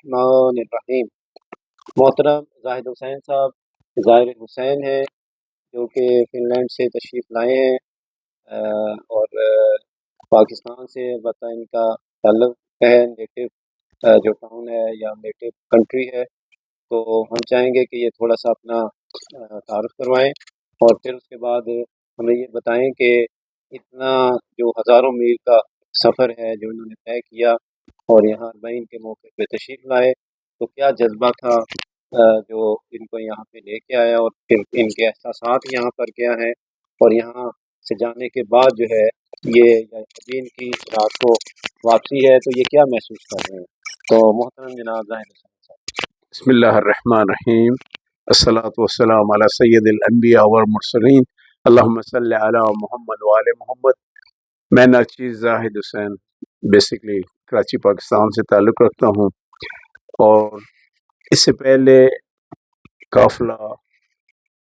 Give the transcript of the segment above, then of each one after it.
الرحمن الرحیم۔ محترم زاہد حسین صاحب ظاہر حسین ہیں جو کہ فن لینڈ سے تشریف لائے ہیں، اور پاکستان سے البتہ ان کا تعلق ہے، نیٹو جو ٹاؤن ہے یا نیٹو کنٹری ہے، تو ہم چاہیں گے کہ یہ تھوڑا سا اپنا تعارف کروائیں، اور پھر اس کے بعد ہمیں یہ بتائیں کہ اتنا جو ہزاروں میل کا سفر ہے جو انہوں نے طے کیا اور یہاں اربعین کے موقع پہ تشریف لائے، تو کیا جذبہ تھا جو ان کو یہاں پہ لے کے آیا، اور پھر ان کے احساسات یہاں پر کیا ہیں، اور یہاں سے جانے کے بعد جو ہے یہ اربعین کی رات کو واپسی ہے تو یہ کیا محسوس کر رہے ہیں۔ تو محترم جناب ظاہر حسین صاحب۔ بسم اللہ الرحمن الرحیم، الصلاۃ والسلام علی سید الانبیاء والمرسلین، اللہم صلی علی محمد وآل محمد۔ میں ناچیز زاہد حسین بیسکلی کراچی پاکستان سے تعلق رکھتا ہوں، اور اس سے پہلے قافلہ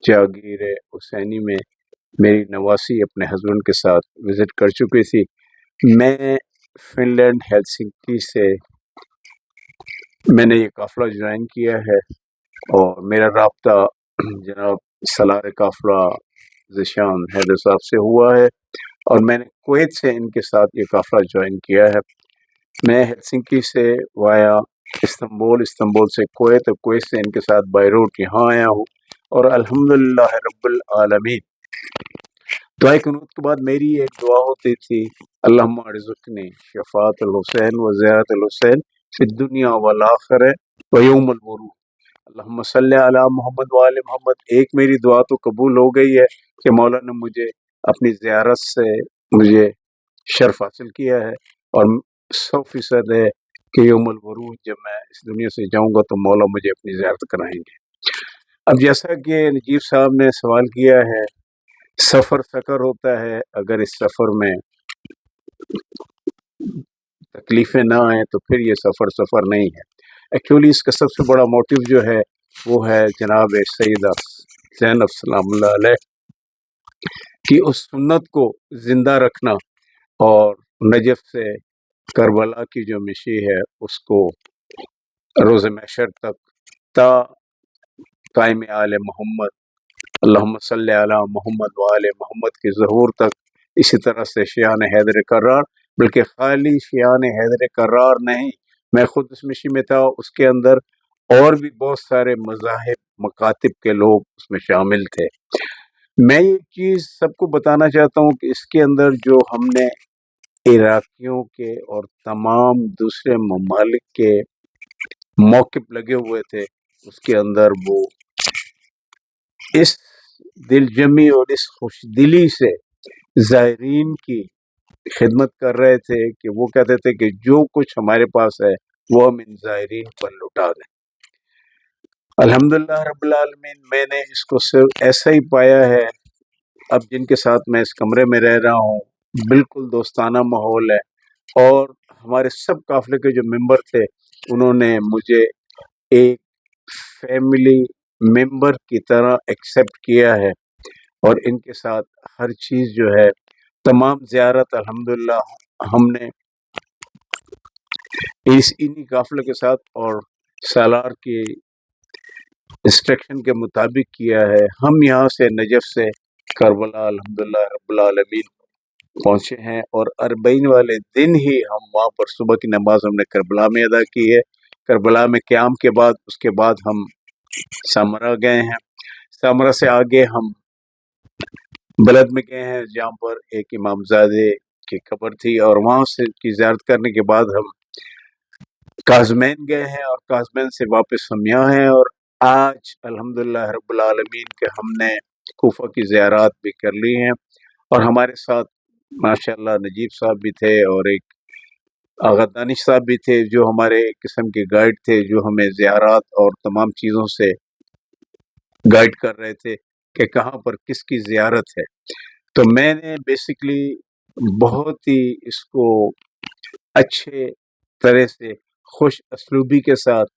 جاگیر حسینی میں میری نواسی اپنے ہسبینڈ کے ساتھ وزٹ کر چکی تھی۔ میں فن لینڈ ہیلسنکی سے میں نے یہ قافلہ جوائن کیا ہے، اور میرا رابطہ جناب سالار قافلہ ذیشان حیدر صاحب سے ہوا ہے، اور میں نے کویت سے ان کے ساتھ یہ قافلہ جوائن کیا ہے۔ میں ہیلسنکی سے وایا استنبول سے کویت، اور کویت سے ان کے ساتھ بائی روڈ یہاں آیا ہوں، اور الحمدللہ رب العالمین۔ دعائے قنوت کے بعد میری ایک دعا ہوتی تھی، اللہم ارزقنی شفاعت الحسین و زیارت الحسین فی الدنیا والآخرہ و یوم الورود، اللہم صلی علی محمد وآل محمد۔ ایک میری دعا تو قبول ہو گئی ہے کہ مولا نے مجھے اپنی زیارت سے مجھے شرف حاصل کیا ہے، اور 100% ہے کہ یوم الورود جب میں اس دنیا سے جاؤں گا تو مولا مجھے اپنی زیارت کرائیں گے۔ اب جیسا کہ نجیب صاحب نے سوال کیا ہے، سفر سکر ہوتا ہے، اگر اس سفر میں تکلیفیں نہ آئیں تو پھر یہ سفر نہیں ہے۔ ایکچولی اس کا سب سے بڑا موٹیو جو ہے وہ ہے جناب سیدہ زینب سلام اللہ علیہ کی اس سنت کو زندہ رکھنا، اور نجف سے کربلا کی جو مشی ہے اس کو روز محشر تک تا قائم آل محمد اللہم صلی علی محمد وآل محمد کے ظہور تک، اسی طرح سے شیعان حیدر کرار، بلکہ خالی شیعان حیدر کرار نہیں، میں خود اس مشی میں تھا، اس کے اندر اور بھی بہت سارے مذاہب مکاتب کے لوگ اس میں شامل تھے۔ میں یہ چیز سب کو بتانا چاہتا ہوں کہ اس کے اندر جو ہم نے عراقیوں کے اور تمام دوسرے ممالک کے موقف لگے ہوئے تھے، اس کے اندر وہ اس دل جمی اور اس خوش دلی سے زائرین کی خدمت کر رہے تھے کہ وہ کہتے تھے کہ جو کچھ ہمارے پاس ہے وہ ہم ان زائرین پر لٹا دیں۔ الحمدللہ رب العالمین، میں نے اس کو صرف ایسا ہی پایا ہے۔ اب جن کے ساتھ میں اس کمرے میں رہ رہا ہوں بالکل دوستانہ ماحول ہے، اور ہمارے سب قافلے کے جو ممبر تھے انہوں نے مجھے ایک فیملی ممبر کی طرح ایکسیپٹ کیا ہے، اور ان کے ساتھ ہر چیز جو ہے تمام زیارت الحمدللہ ہم نے انہی قافلے کے ساتھ اور سالار کی انسٹرکشن کے مطابق کیا ہے۔ ہم یہاں سے نجف سے کربلا الحمدللہ رب العالمین پہنچے ہیں، اور اربعین والے دن ہی ہم وہاں پر صبح کی نماز ہم نے کربلا میں ادا کی ہے۔ کربلا میں قیام کے بعد اس کے بعد ہم سامرا گئے ہیں، سامرا سے آگے ہم بلد میں گئے ہیں جہاں پر ایک امام زادے کی قبر تھی، اور وہاں سے کی زیارت کرنے کے بعد ہم کاظمین گئے ہیں، اور کاظمین سے واپس ہم یہاں ہیں، اور آج الحمدللہ رب العالمین کے ہم نے کوفہ کی زیارات بھی کر لی ہیں، اور ہمارے ساتھ ماشاءاللہ نجیب صاحب بھی تھے اور ایک آغا دانش صاحب بھی تھے جو ہمارے ایک قسم کے گائیڈ تھے، جو ہمیں زیارات اور تمام چیزوں سے گائیڈ کر رہے تھے کہ کہاں پر کس کی زیارت ہے۔ تو میں نے بیسکلی بہت ہی اس کو اچھے طرح سے خوش اسلوبی کے ساتھ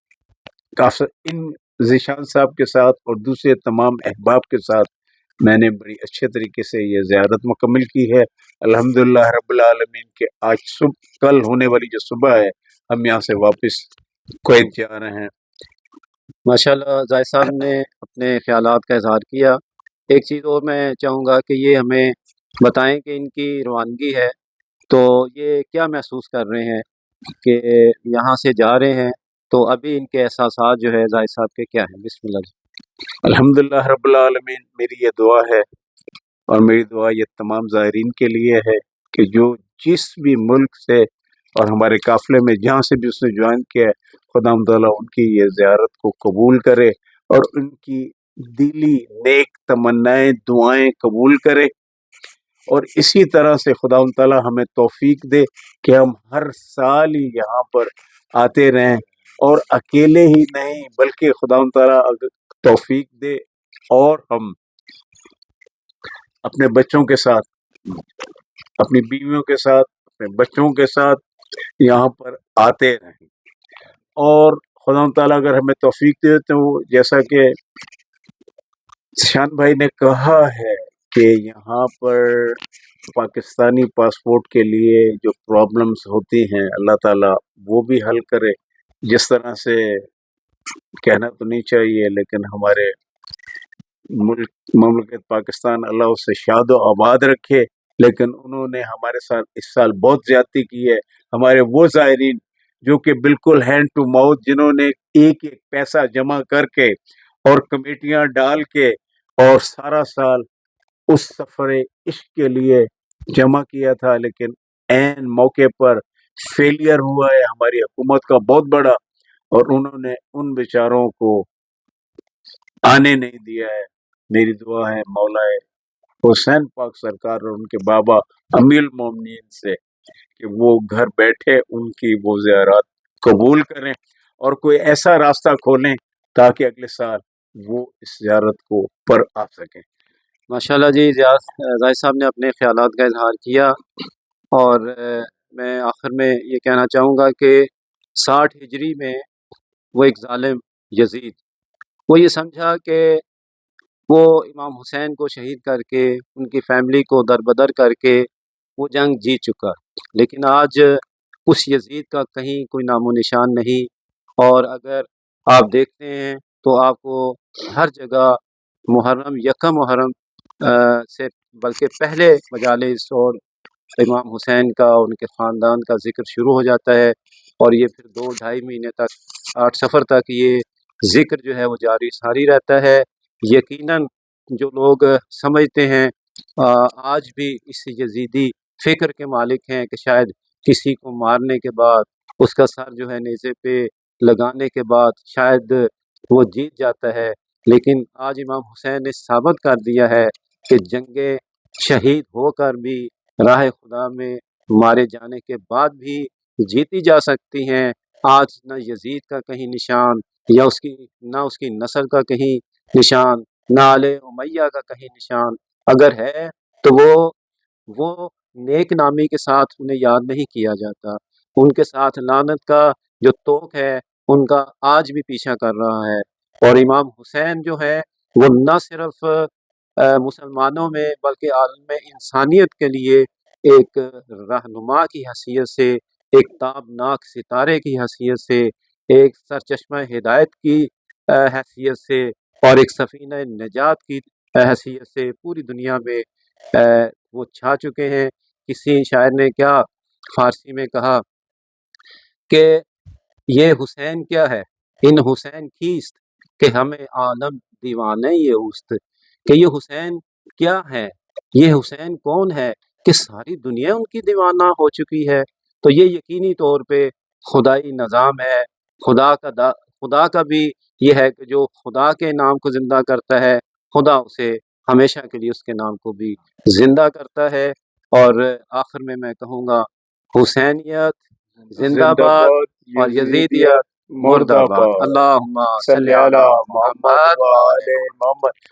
ان ذیشان صاحب کے ساتھ اور دوسرے تمام احباب کے ساتھ میں نے بڑی اچھے طریقے سے یہ زیارت مکمل کی ہے الحمدللہ رب العالمین کے۔ آج کل ہونے والی جو صبح ہے ہم یہاں سے واپس کویت جا رہے ہیں۔ ماشاءاللہ زاہد صاحب نے اپنے خیالات کا اظہار کیا۔ ایک چیز اور میں چاہوں گا کہ یہ ہمیں بتائیں کہ ان کی روانگی ہے تو یہ کیا محسوس کر رہے ہیں کہ یہاں سے جا رہے ہیں، تو ابھی ان کے احساسات جو ہے زاہد صاحب کے کیا ہیں؟ بسم اللہ۔ الحمدللہ رب العالمین، میری یہ دعا ہے اور میری دعا یہ تمام زائرین کے لیے ہے کہ جو جس بھی ملک سے اور ہمارے قافلے میں جہاں سے بھی اس نے جوائن کیا ہے، خدا تعالیٰ ان کی یہ زیارت کو قبول کرے اور ان کی دلی نیک تمنائیں دعائیں قبول کرے، اور اسی طرح سے خدا تعالیٰ ہمیں توفیق دے کہ ہم ہر سال ہی یہاں پر آتے رہیں، اور اکیلے ہی نہیں بلکہ خدا تعالیٰ اگر توفیق دے اور ہم اپنے بچوں کے ساتھ، اپنی بیویوں کے ساتھ، اپنے بچوں کے ساتھ یہاں پر آتے رہیں، اور خدا تعالیٰ اگر ہمیں توفیق دے تو جیسا کہ شان بھائی نے کہا ہے کہ یہاں پر پاکستانی پاسپورٹ کے لیے جو پرابلمز ہوتی ہیں اللہ تعالیٰ وہ بھی حل کرے۔ جس طرح سے کہنا تو نہیں چاہیے لیکن ہمارے مملکت پاکستان اللہ اس سے شاد و آباد رکھے، لیکن انہوں نے ہمارے ساتھ اس سال بہت زیادتی کی ہے۔ ہمارے وہ زائرین جو کہ بالکل ہینڈ ٹو ماؤتھ، جنہوں نے ایک ایک پیسہ جمع کر کے اور کمیٹیاں ڈال کے اور سارا سال اس سفر عشق کے لیے جمع کیا تھا، لیکن عین موقع پر فیلئر ہوا ہے ہماری حکومت کا بہت بڑا، اور انہوں نے ان بیچاروں کو آنے نہیں دیا ہے۔ میری دعا ہے مولا حسین پاک سرکار اور ان کے بابا امیر المومنین سے کہ وہ گھر بیٹھے ان کی وہ زیارات قبول کریں اور کوئی ایسا راستہ کھولیں تاکہ اگلے سال وہ اس زیارت کو پر آ سکیں۔ ماشاءاللہ جی، زاہد صاحب نے اپنے خیالات کا اظہار کیا، اور میں آخر میں یہ کہنا چاہوں گا کہ 60 ہجری میں وہ ایک ظالم یزید، وہ یہ سمجھا کہ وہ امام حسین کو شہید کر کے ان کی فیملی کو دربدر کر کے وہ جنگ جیت چکا، لیکن آج اس یزید کا کہیں کوئی نام و نشان نہیں، اور اگر آپ دیکھتے ہیں تو آپ کو ہر جگہ محرم، یکم محرم سے بلکہ پہلے مجالس اور امام حسین کا، ان کے خاندان کا ذکر شروع ہو جاتا ہے، اور یہ پھر 2-2.5 مہینے تک، 8 سفر تک یہ ذکر جو ہے وہ جاری ساری رہتا ہے۔ یقیناً جو لوگ سمجھتے ہیں آج بھی اس یزیدی فکر کے مالک ہیں کہ شاید کسی کو مارنے کے بعد اس کا سر جو ہے نیزے پہ لگانے کے بعد شاید وہ جیت جاتا ہے، لیکن آج امام حسین نے ثابت کر دیا ہے کہ جنگیں شہید ہو کر بھی راہ خدا میں مارے جانے کے بعد بھی جیتی جا سکتی ہیں۔ آج نہ یزید کا کہیں نشان، یا نہ اس کی نسل کا کہیں نشان، نہ آل امیہ کا کہیں نشان، اگر ہے تو وہ نیک نامی کے ساتھ انہیں یاد نہیں کیا جاتا، ان کے ساتھ لعنت کا جو توق ہے ان کا آج بھی پیچھا کر رہا ہے۔ اور امام حسین جو ہے وہ نہ صرف مسلمانوں میں بلکہ عالم انسانیت کے لیے ایک رہنما کی حیثیت سے، ایک تابناک ستارے کی حیثیت سے، ایک سرچشمہ ہدایت کی حیثیت سے، اور ایک سفینہ نجات کی حیثیت سے پوری دنیا میں وہ چھا چکے ہیں۔ کسی شاعر نے کیا فارسی میں کہا کہ یہ حسین کیا ہے، ان حسین کیست کہ ہمیں عالم دیوانے یہ اوست، کہ یہ حسین کیا ہے، یہ حسین کون ہے کہ ساری دنیا ان کی دیوانہ ہو چکی ہے۔ تو یہ یقینی طور پہ خدائی نظام ہے، خدا کا بھی یہ ہے کہ جو خدا کے نام کو زندہ کرتا ہے خدا اسے ہمیشہ کے لیے اس کے نام کو بھی زندہ کرتا ہے۔ اور آخر میں کہوں گا حسینیت زندہ باد اور یزیدیت مرد آباد۔ اللہم صلی علی محمد و آل محمد۔